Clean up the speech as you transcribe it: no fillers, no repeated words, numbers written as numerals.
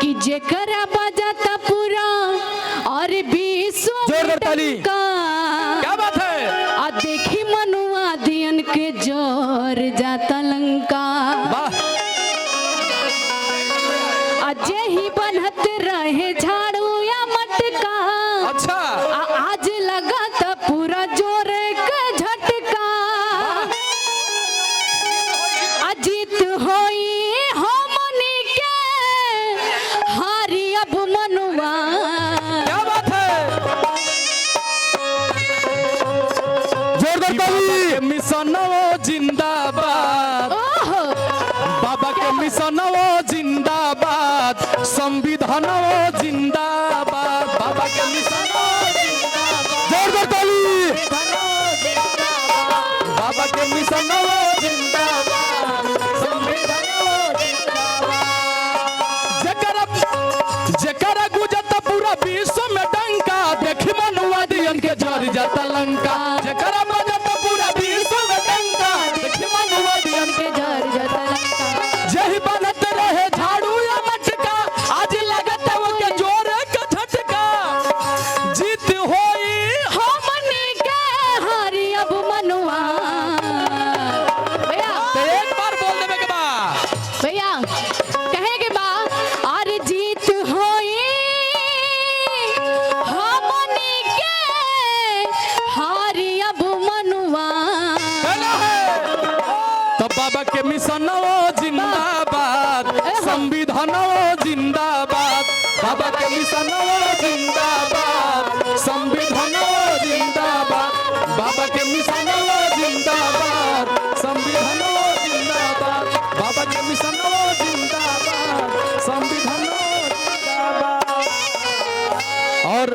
कि जेकरा बजाता पूरा और विश्व जोरदार ताली। का क्या बात है। आ देखी मनुआ दियन के जोर जाता लंका। अजय ही बनत रहे झाड़ू या मटका। अच्छा आज लगा था पूरा जोर का झटका। अजीत होई हमनी के हारी अब मनुआ। क्या बात है। जोरदार ताली। मिशन जिंदाबाद। बाबा के मिशन जिंदाबाद। संविधान जिंदाबाद। बाबा के मिशन जोरदार ताली। बाबा के मिशन जिंदाबाद। संविधान जिंदाबाद। जेकरा गुजरता पूरा विश्व में डंका। देखी मनुआ दियन के जर जाता लंका। जेकरा बजता पूरा विश्व में डंका। देखी मनुआ दियन के जर जाता लंका। जही बनत रहे झाड़ू या मटका। आज लगत वो के जोर का झटका। जीत होई हमनी के हारी अब मनुआ। भैया तो एक बार बोल देवे के बा। भैया कहे के बा और जीत होई हमनी के हारी अब मनुआ। कहना है। तो बाबा के मिशन जिंदाबाद। संविधान जिंदाबाद। बाबा के मिशन जिंदाबाद। संविधान जिंदाबाद। बाबा के मिशन जिंदाबाद। संविधान जिंदाबाद। बाबा के मिशन जिंदाबाद। संविधान जिंदाबाद। और